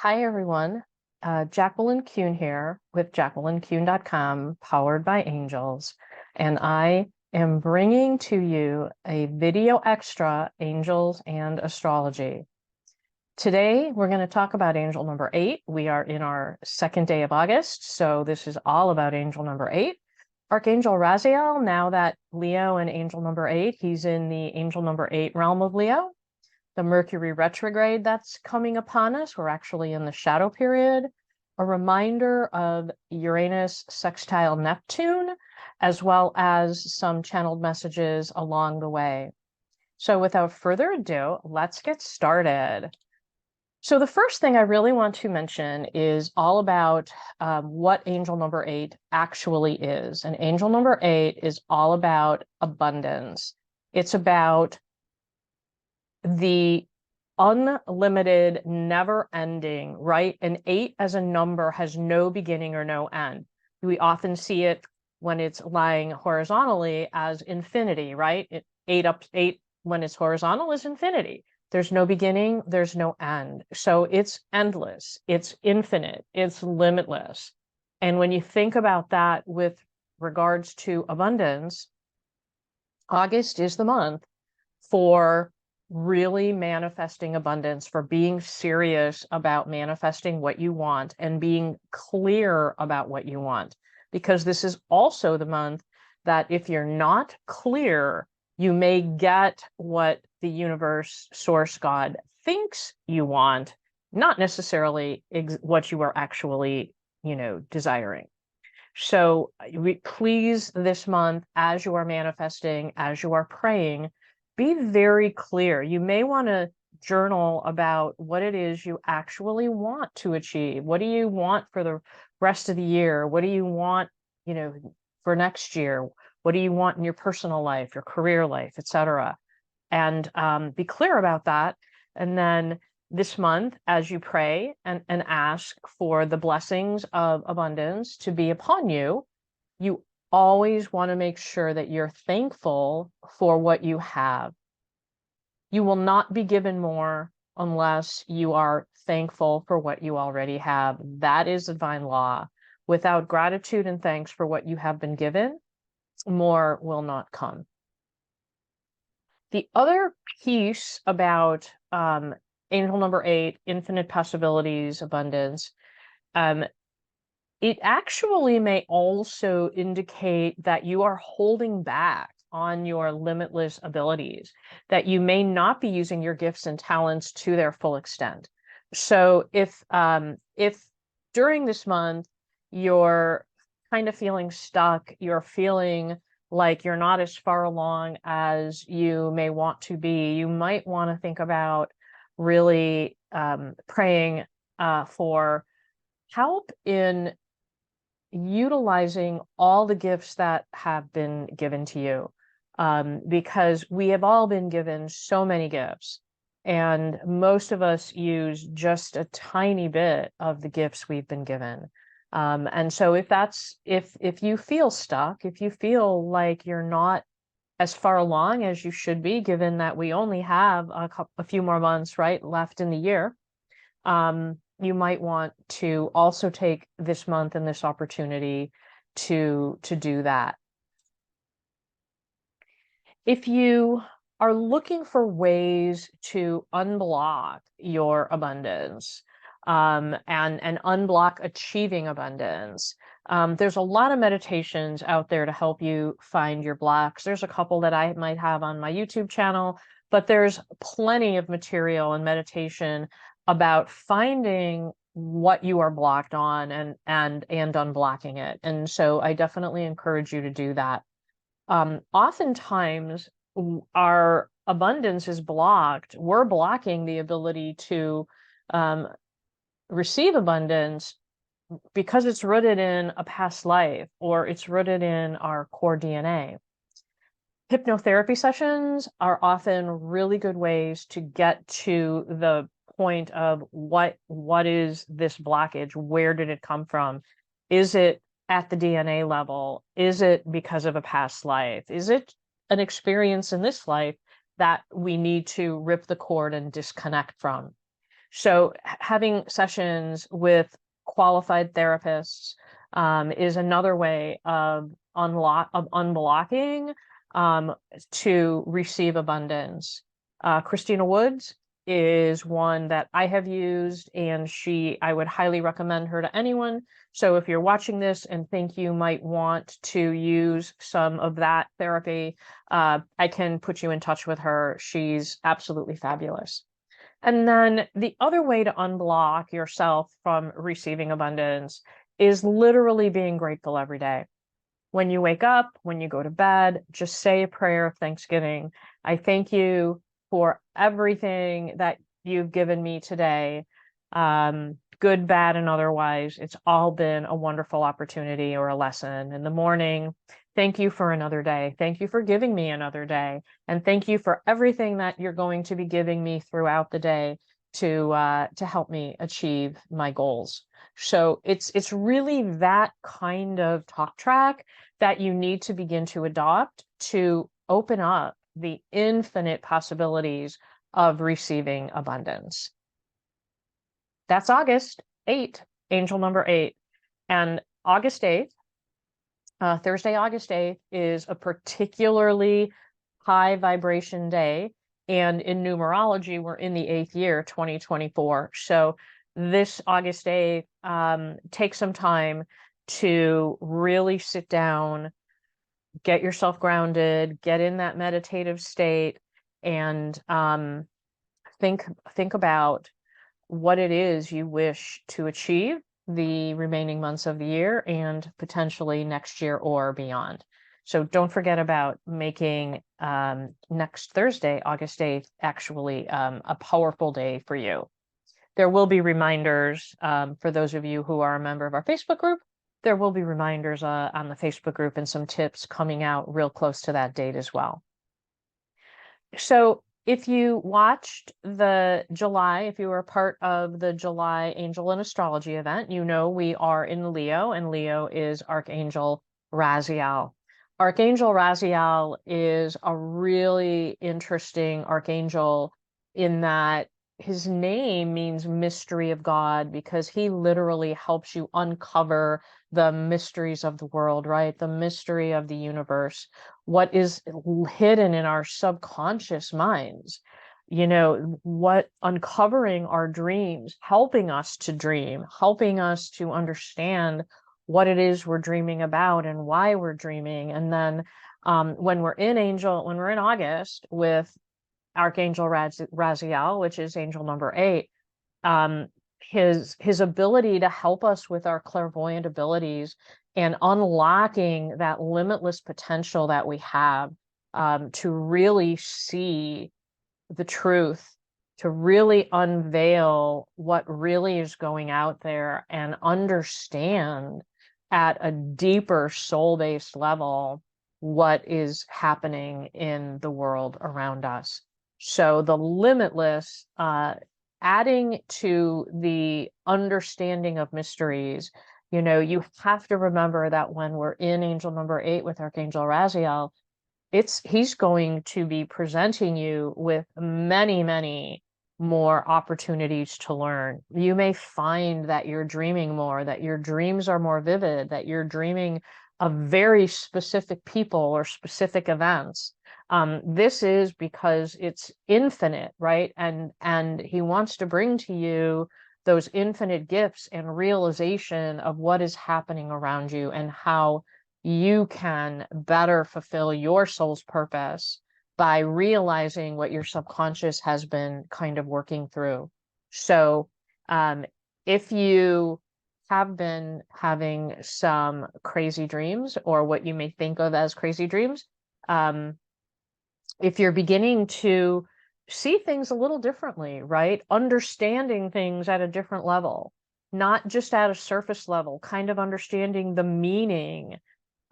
Hi, everyone. Jacqueline Kuhn here with JacquelineKuhn.com, powered by angels. And I am bringing to you a video extra, Angels and Astrology. Today, we're going to talk about angel number 8. We are in our second day of August, so this is all about angel number 8. Archangel Raziel, now that Leo and angel number 8, he's in the angel number 8 realm of Leo. The Mercury Retrograde that's coming upon us. We're actually in the shadow period. A reminder of Uranus sextile Neptune, as well as some channeled messages along the way. So without further ado, let's get started. So the first thing I really want to mention is all about what angel number 8 actually is. And angel number 8 is all about abundance. It's about the unlimited, never-ending, right? An 8 as a number has no beginning or no end. We often see it when it's lying horizontally as infinity, right? 8 when it's horizontal is infinity. There's no beginning, there's no end. So it's endless, it's infinite, it's limitless. And when you think about that with regards to abundance, August is the month for really manifesting abundance, for being serious about manifesting what you want and being clear about what you want. Because this is also the month that if you're not clear, you may get what the universe, source, God thinks you want, not necessarily what you are actually, desiring. So please, this month, as you are manifesting, as you are praying, be very clear. You may want to journal about what it is you actually want to achieve. What do you want for the rest of the year? What do you want, for next year? What do you want in your personal life, your career life, etc.? And be clear about that. And then this month, as you pray and ask for the blessings of abundance to be upon you, you always want to make sure that you're thankful for what you have. You will not be given more unless you are thankful for what you already have. That is divine law. Without gratitude and thanks for what you have been given, more will not come. The other piece about angel number 8, infinite possibilities, abundance, it actually may also indicate that you are holding back on your limitless abilities, that you may not be using your gifts and talents to their full extent. So if during this month you're kind of feeling stuck, you're feeling like you're not as far along as you may want to be, you might want to think about really praying for help in utilizing all the gifts that have been given to you, because we have all been given so many gifts, and most of us use just a tiny bit of the gifts we've been given. And so if you feel stuck, if you feel like you're not as far along as you should be, given that we only have a few more months, right, left in the year, you might want to also take this month and this opportunity to do that. If you are looking for ways to unblock your abundance, and unblock achieving abundance, there's a lot of meditations out there to help you find your blocks. There's a couple that I might have on my YouTube channel, but there's plenty of material and meditation about finding what you are blocked on and unblocking it. And so I definitely encourage you to do that. Oftentimes our abundance is blocked. We're blocking the ability to receive abundance because it's rooted in a past life, or it's rooted in our core DNA. Hypnotherapy sessions are often really good ways to get to the point of what is this blockage? Where did it come from? Is it at the DNA level? Is it because of a past life? Is it an experience in this life that we need to rip the cord and disconnect from? So having sessions with qualified therapists is another way of unblocking to receive abundance. Christina Woods is one that I have used, and I would highly recommend her to anyone. So if you're watching this and think you might want to use some of that therapy, I can put you in touch with her. She's absolutely fabulous. And then the other way to unblock yourself from receiving abundance is literally being grateful every day. When you wake up, when you go to bed, just say a prayer of thanksgiving. I thank you for everything that you've given me today, good, bad, and otherwise. It's all been a wonderful opportunity or a lesson. In the morning, thank you for another day. Thank you for giving me another day. And thank you for everything that you're going to be giving me throughout the day to help me achieve my goals. So it's really that kind of talk track that you need to begin to adopt to open up the infinite possibilities of receiving abundance. That's August 8th, angel number 8. And August 8th, Thursday, August 8th, is a particularly high vibration day. And in numerology, we're in the 8th year, 2024. So this August 8th, take some time to really sit down, get yourself grounded, get in that meditative state, and think about what it is you wish to achieve the remaining months of the year and potentially next year or beyond. So don't forget about making next Thursday, August 8th, actually a powerful day for you. There will be reminders for those of you who are a member of our Facebook group. There will be reminders on the Facebook group and some tips coming out real close to that date as well. So if you watched if you were a part of the July Angel and Astrology event, you know we are in Leo, and Leo is Archangel Raziel. Archangel Raziel is a really interesting archangel in that his name means mystery of God, because he literally helps you uncover the mysteries of the world, right? The mystery of the universe, what is hidden in our subconscious minds, uncovering our dreams, helping us to dream, helping us to understand what it is we're dreaming about and why we're dreaming. And then when we're in August with Archangel Raziel, which is angel number 8, his ability to help us with our clairvoyant abilities and unlocking that limitless potential that we have to really see the truth, to really unveil what really is going out there and understand at a deeper soul-based level what is happening in the world around us. So the limitless, adding to the understanding of mysteries, you have to remember that when we're in angel number 8 with Archangel Raziel, he's going to be presenting you with many, many more opportunities to learn. You may find that you're dreaming more, that your dreams are more vivid, that you're dreaming of very specific people or specific events. This is because it's infinite, right? And he wants to bring to you those infinite gifts and realization of what is happening around you and how you can better fulfill your soul's purpose by realizing what your subconscious has been kind of working through. So if you have been having some crazy dreams, or what you may think of as crazy dreams, if you're beginning to see things a little differently, right? Understanding things at a different level, not just at a surface level, kind of understanding the meaning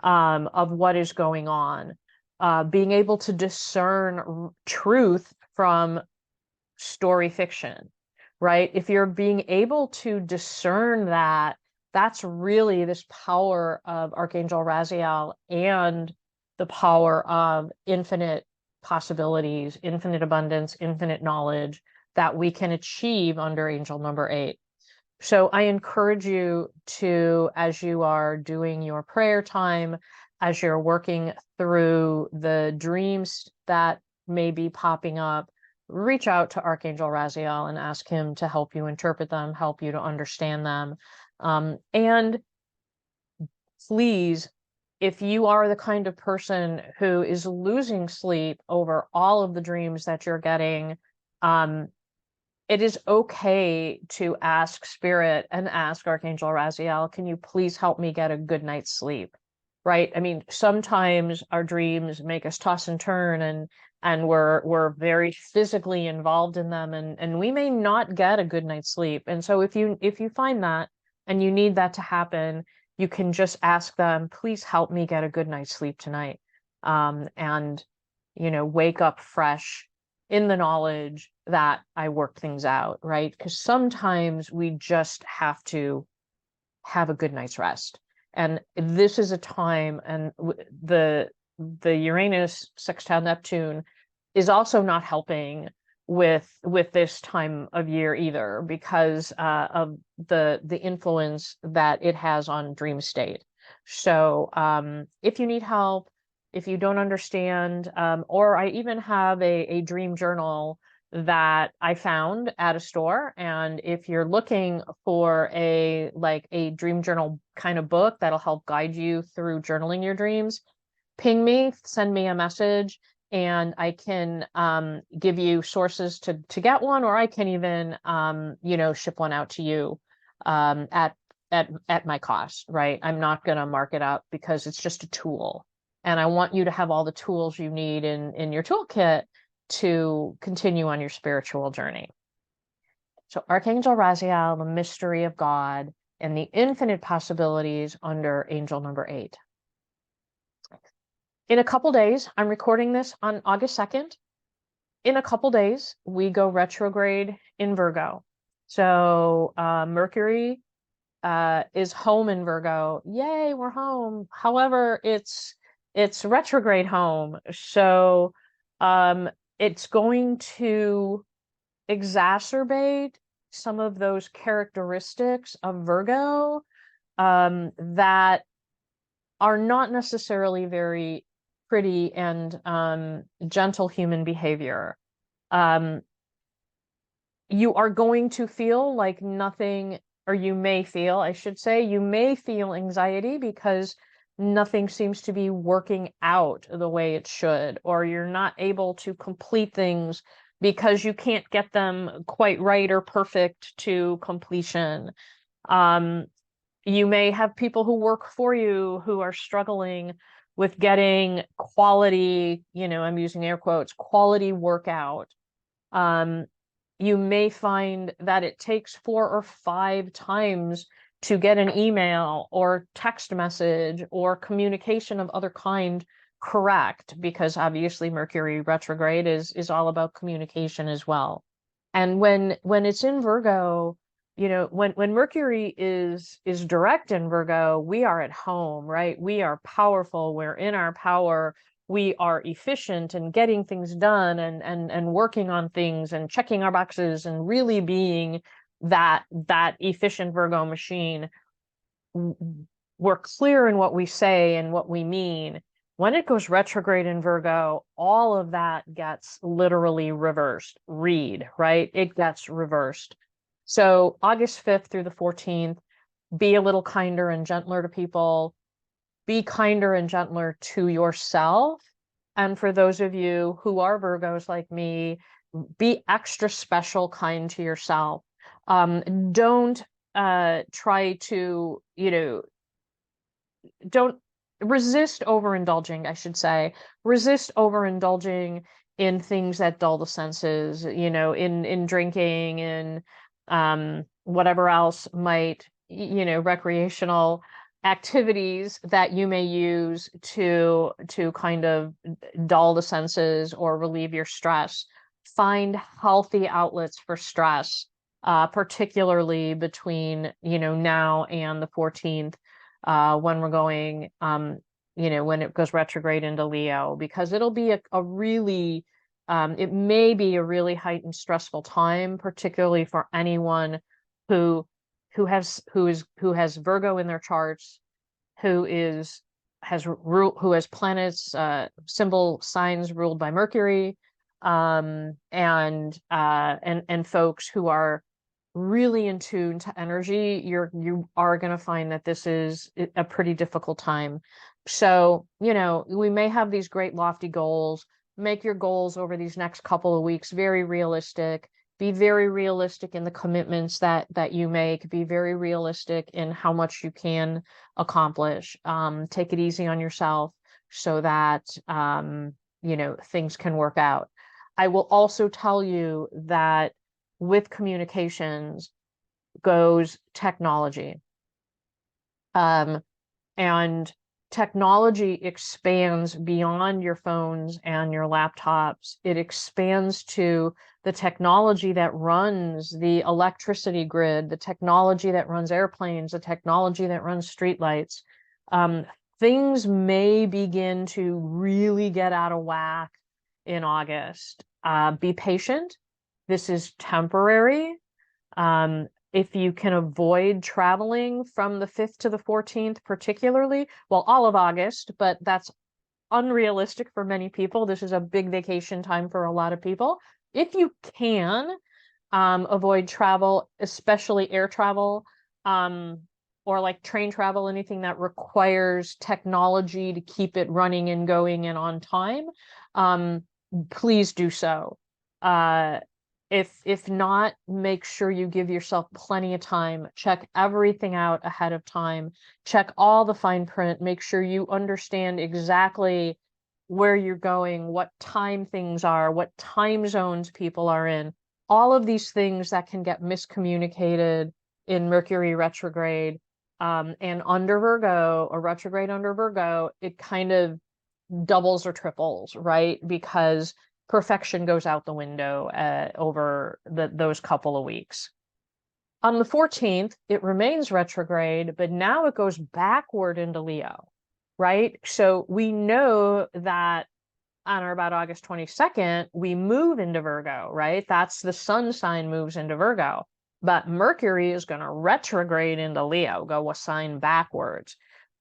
of what is going on, being able to discern truth from story fiction, right? If you're being able to discern that, that's really this power of Archangel Raziel and the power of infinite possibilities, infinite abundance, infinite knowledge that we can achieve under angel number 8. So I encourage you to, as you are doing your prayer time, as you're working through the dreams that may be popping up, reach out to Archangel Raziel and ask him to help you interpret them, help you to understand them. And please, if you are the kind of person who is losing sleep over all of the dreams that you're getting, it is okay to ask Spirit and ask Archangel Raziel, can you please help me get a good night's sleep? Right? I mean, sometimes our dreams make us toss and turn, and we're very physically involved in them, and we may not get a good night's sleep. And so if you find that and you need that to happen, you can just ask them, please help me get a good night's sleep tonight. And wake up fresh in the knowledge that I worked things out, right? Because sometimes we just have to have a good night's rest. And this is a time, and the Uranus sextile Neptune is also not helping with this time of year either, because of the influence that it has on dream state. So if you need help, if you don't understand, or I even have a dream journal that I found at a store. And if you're looking for a dream journal kind of book that'll help guide you through journaling your dreams, ping me, send me a message, and I can give you sources to get one, or I can even ship one out to you at my cost, right? I'm not going to mark it up because it's just a tool. And I want you to have all the tools you need in your toolkit to continue on your spiritual journey. So Archangel Raziel, the mystery of God, and the infinite possibilities under angel number 8. In a couple days, I'm recording this on August 2nd. In a couple days, we go retrograde in Virgo. So Mercury is home in Virgo. Yay, we're home. However, it's retrograde home. So it's going to exacerbate some of those characteristics of Virgo that are not necessarily very pretty and gentle human behavior. You are going to feel like nothing, or you may feel anxiety because nothing seems to be working out the way it should, or you're not able to complete things because you can't get them quite right or perfect to completion. You may have people who work for you who are struggling with getting quality, I'm using air quotes, quality workout. You may find that it takes 4 or 5 times to get an email or text message or communication of other kind correct, because obviously Mercury retrograde is all about communication as well. And when it's in Virgo, when Mercury is direct in Virgo, we are at home, right? We are powerful, we're in our power, we are efficient and getting things done and working on things and checking our boxes and really being that efficient Virgo machine. We're clear in what we say and what we mean. When it goes retrograde in Virgo, all of that gets literally reversed. Right? It gets reversed. So August 5th through the 14th, be a little kinder and gentler to people. Be kinder and gentler to yourself. And for those of you who are Virgos like me, be extra special kind to yourself. Don't try to, don't resist overindulging, I should say. Resist overindulging in things that dull the senses, in drinking, in whatever else might, recreational activities that you may use to kind of dull the senses or relieve your stress. Find healthy outlets for stress, particularly between now and the 14th, when we're going when it goes retrograde into Leo, because it'll be a really It may be a really heightened stressful time, particularly for anyone who has Virgo in their charts, who has planets, symbol signs ruled by Mercury, and folks who are really in tune to energy. You are going to find that this is a pretty difficult time. So, you know, we may have these great lofty goals. Make your goals over these next couple of weeks very realistic. Be very realistic in the commitments that you make. Be very realistic in how much you can accomplish. Take it easy on yourself so that you know, things can work out. I will also tell you that with communications goes technology. And technology expands beyond your phones and your laptops. It expands to the technology that runs the electricity grid, the technology that runs airplanes, the technology that runs streetlights. Things may begin to really get out of whack in August. Be patient. This is temporary. If you can avoid traveling from the 5th to the 14th, particularly, well, all of August, but that's unrealistic for many people. This is a big vacation time for a lot of people. If you can avoid travel, especially air travel, or like train travel, anything that requires technology to keep it running and going and on time, please do so. If not, make sure you give yourself plenty of time. Check everything out ahead of time. Check all the fine print. Make sure you understand exactly where you're going, what time things are, what time zones people are in. All of these things that can get miscommunicated in Mercury retrograde, and under Virgo, or retrograde under Virgo, it kind of doubles or triples, right? Because perfection goes out the window over those couple of weeks. On the 14th, it remains retrograde, but now it goes backward into Leo, right? So we know that on or about August 22nd, we move into Virgo, right? That's the sun sign moves into Virgo. But Mercury is going to retrograde into Leo, go a sign backwards.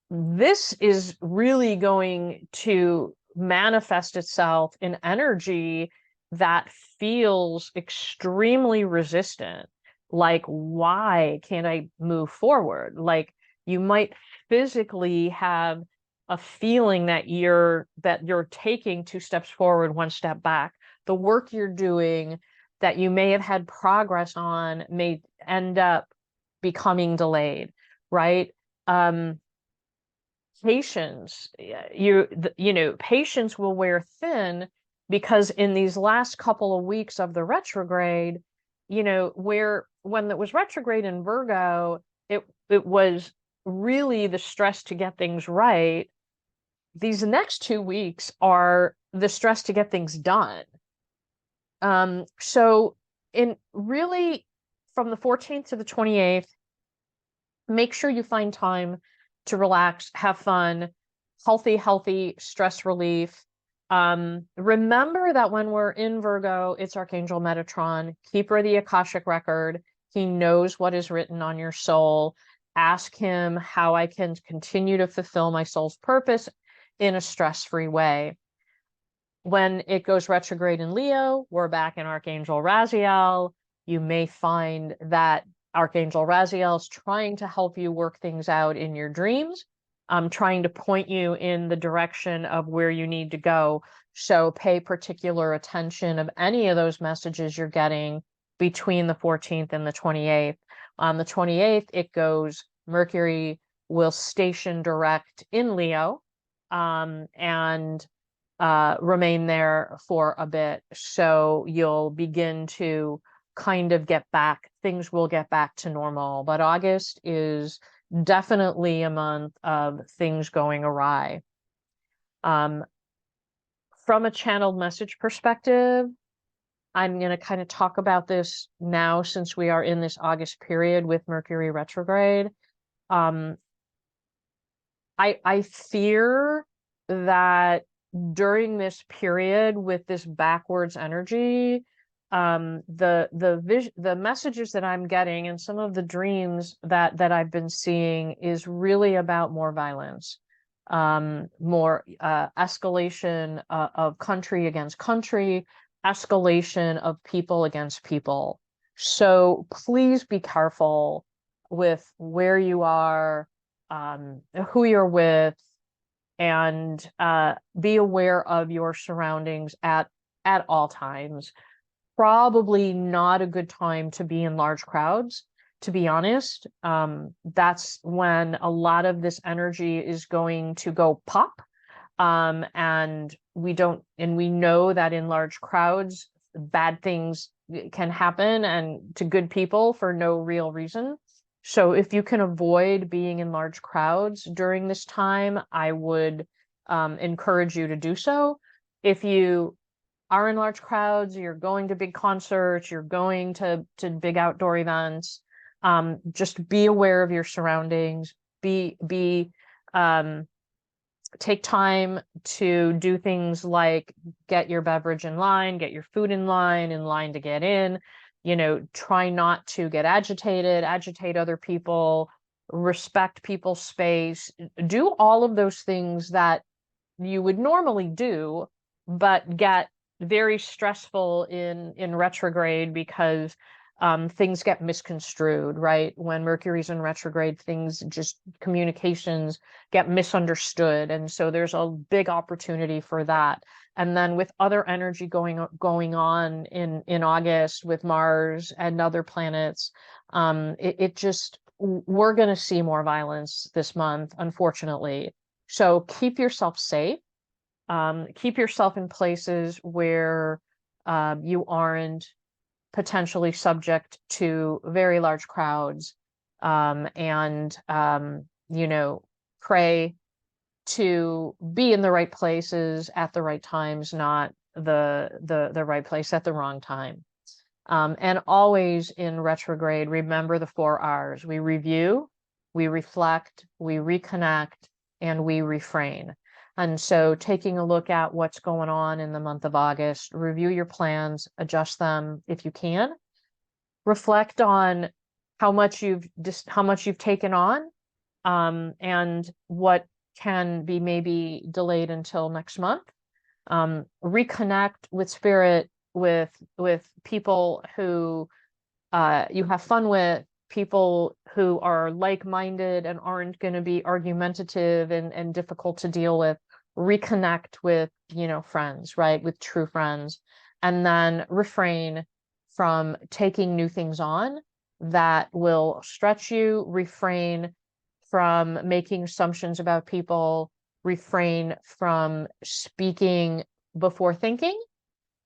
This is really going to manifest itself in energy that feels extremely resistant. Like, why can't I move forward? Like, you might physically have a feeling that you're taking 2 steps forward, 1 step back. The work you're doing that you may have had progress on may end up becoming delayed, right? Patience, you know, patience will wear thin, because in these last couple of weeks of the retrograde, you know, when it was retrograde in Virgo, it was really the stress to get things right. These next 2 weeks are the stress to get things done. So in really from the 14th to the 28th, make sure you find time to relax, have fun, healthy stress relief. Remember that when we're in Virgo, it's Archangel Metatron, keeper of the Akashic record. He knows what is written on your soul. Ask him how I can continue to fulfill my soul's purpose in a stress-free way. When it goes retrograde in Leo, we're back in Archangel Raziel. You may find that Archangel Raziel is trying to help you work things out in your dreams, trying to point you in the direction of where you need to go. So pay particular attention of any of those messages you're getting between the 14th and the 28th. On the 28th, it goes, Mercury will station direct in Leo, and remain there for a bit. So you'll begin to kind of get back, things will get back to normal. But August is definitely a month of things going awry. From a channeled message perspective, I'm going to kind of talk about this now since we are in this August period with Mercury retrograde. I fear that during this period with this backwards energy, the messages that I'm getting and some of the dreams that I've been seeing is really about more violence, more escalation of country against country, escalation of people against people. So please be careful with where you are, who you're with, and be aware of your surroundings at all times. Probably not a good time to be in large crowds, to be honest. That's when a lot of this energy is going to go pop. And we know that in large crowds, bad things can happen and to good people for no real reason. So if you can avoid being in large crowds during this time, I would encourage you to do so. If you are in large crowds, you're going to big concerts, you're going to big outdoor events, just be aware of your surroundings. Take time to do things like get your beverage in line, get your food in line to get in. Try not to get agitate other people, respect people's space, do all of those things that you would normally do, but get very stressful in retrograde because things get misconstrued, right? When Mercury's in retrograde, communications get misunderstood. And so there's a big opportunity for that. And then with other energy going on in August with Mars and other planets, we're going to see more violence this month, unfortunately. So keep yourself safe. Keep yourself in places where you aren't potentially subject to very large crowds, and pray to be in the right places at the right times, not the right place at the wrong time. And always in retrograde, remember the 4 R's. We review, we reflect, we reconnect, and we refrain. And so taking a look at what's going on in the month of August, review your plans, adjust them if you can, reflect on how much you've taken on, and what can be maybe delayed until next month. Reconnect with spirit, with people who you have fun with, people who are like-minded and aren't going to be argumentative and difficult to deal with. Reconnect with friends, right, with true friends, and then refrain from taking new things on that will stretch you. Refrain from making assumptions about people, refrain from speaking before thinking,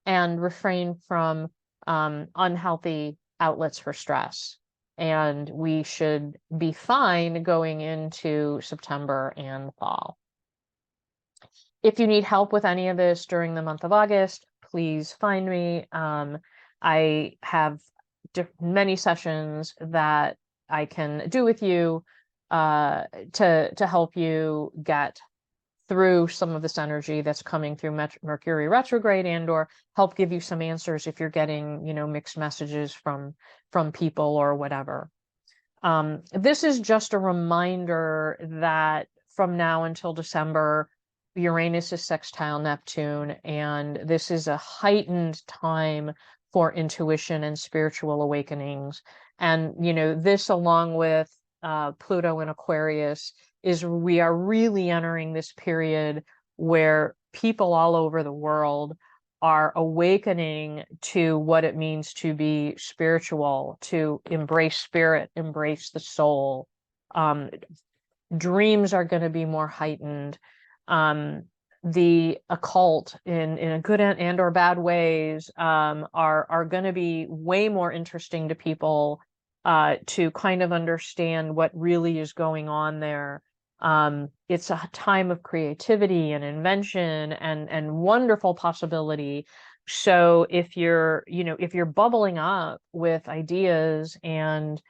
and refrain from unhealthy outlets for stress. And we should be fine going into September and the fall. If you need help with any of this during the month of August, please find me. I have many sessions that I can do with you to help you get through some of this energy that's coming through Mercury retrograde, and or help give you some answers if you're getting mixed messages from people or whatever. This is just a reminder that from now until December, Uranus is sextile Neptune, and this is a heightened time for intuition and spiritual awakenings. And this, along with Pluto in Aquarius, we are really entering this period where people all over the world are awakening to what it means to be spiritual, to embrace spirit, embrace the soul. Dreams are going to be more heightened. The occult, in a good and or bad ways, are going to be way more interesting to people, to kind of understand what really is going on there. It's a time of creativity and invention and wonderful possibility. So if you're bubbling up with ideas and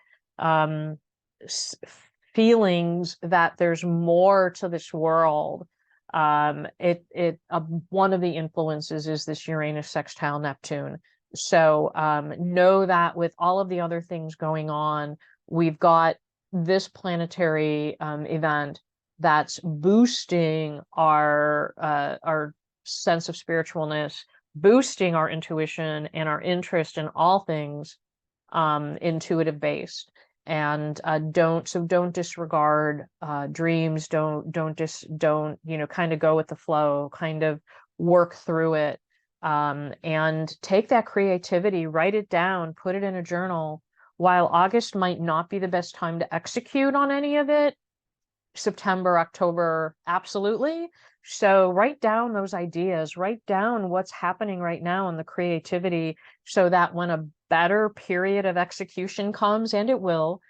feelings that there's more to this world, One of the influences is this Uranus sextile Neptune. So know that with all of the other things going on, we've got this planetary event that's boosting our sense of spiritualness, boosting our intuition and our interest in all things intuitive based. And don't disregard dreams. Don't kind of go with the flow, kind of work through it, and take that creativity, write it down, put it in a journal. While August might not be the best time to execute on any of it, September, October, absolutely. So write down those ideas, write down what's happening right now in the creativity, so that when a better period of execution comes, and it will,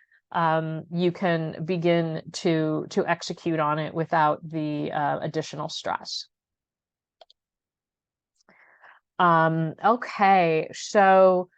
you can begin to execute on it without the additional stress. Okay, so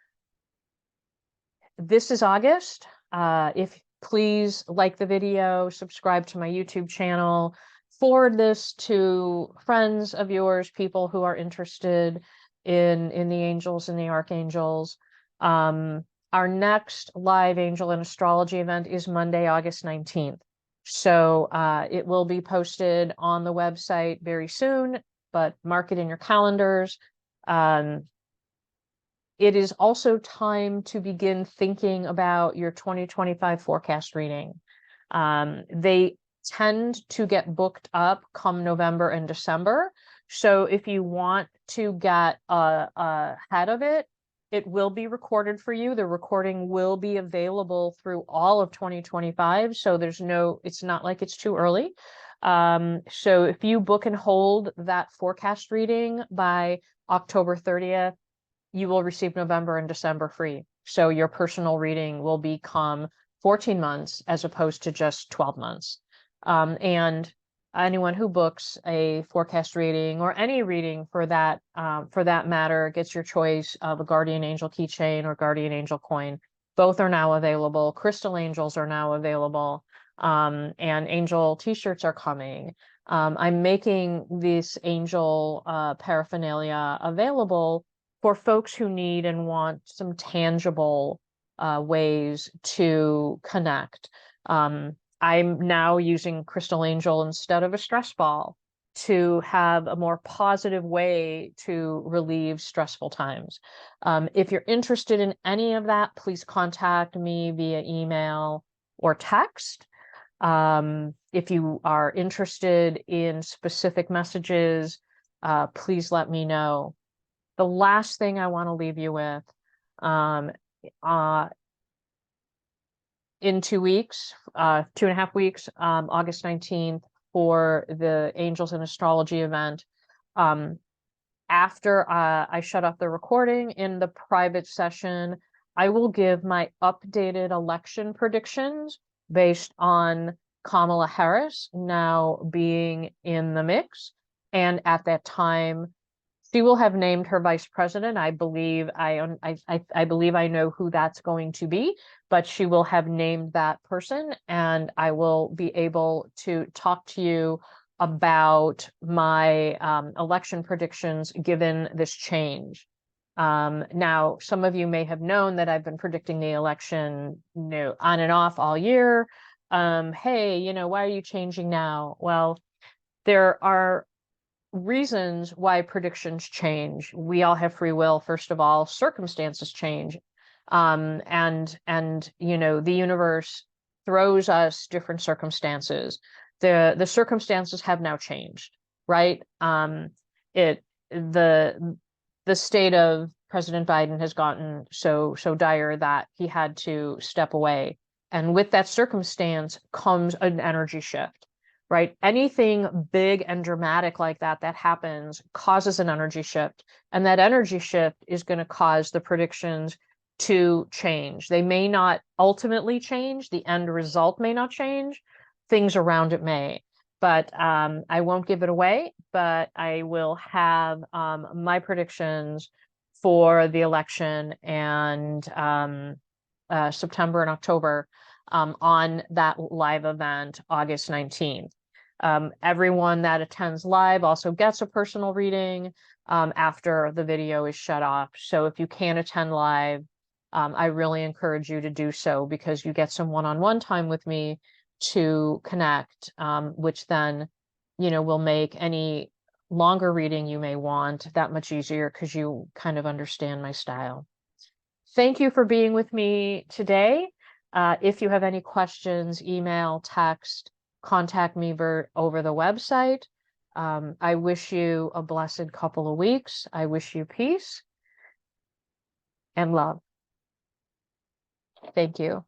this is August. If please like the video, subscribe to my YouTube channel, forward this to friends of yours, people who are interested in the angels and the archangels. Our next live angel and astrology event is Monday, August 19th. So it will be posted on the website very soon, but mark it in your calendars. It is also time to begin thinking about your 2025 forecast reading. They tend to get booked up come November and December. So if you want to get ahead of it, it will be recorded for you. The recording will be available through all of 2025. So it's not like it's too early. So if you book and hold that forecast reading by October 30th, you will receive November and December free. So your personal reading will become 14 months as opposed to just 12 months. And anyone who books a forecast reading, or any reading for that matter, gets your choice of a guardian angel keychain or guardian angel coin. Both are now available. Crystal angels are now available. And angel t-shirts are coming. I'm making this angel paraphernalia available for folks who need and want some tangible ways to connect. I'm now using Crystal Angel instead of a stress ball to have a more positive way to relieve stressful times. If you're interested in any of that, please contact me via email or text. If you are interested in specific messages, please let me know. The last thing I want to leave you with, in 2 weeks, 2.5 weeks, August 19th, for the Angels and Astrology event. After I shut off the recording, in the private session, I will give my updated election predictions based on Kamala Harris now being in the mix. And at that time, she will have named her vice president. I believe I know who that's going to be, but she will have named that person, and I will be able to talk to you about my election predictions given this change. Now, some of you may have known that I've been predicting the election, on and off all year. Hey, why are you changing now? Well, there are reasons why predictions change. We all have free will. First of all, circumstances change. And the universe throws us different circumstances. The circumstances have now changed, right? The state of President Biden has gotten so dire that he had to step away. And with that circumstance comes an energy shift. Right? Anything big and dramatic like that happens causes an energy shift. And that energy shift is going to cause the predictions to change. They may not ultimately change. The end result may not change. Things around it may. But I won't give it away. But I will have my predictions for the election and September and October on that live event, August 19th. Everyone that attends live also gets a personal reading after the video is shut off. So if you can't attend live, I really encourage you to do so, because you get some one-on-one time with me to connect, which then, will make any longer reading you may want that much easier, because you kind of understand my style. Thank you for being with me today. If you have any questions, email, text, contact me over the website. I wish you a blessed couple of weeks. I wish you peace and love. Thank you.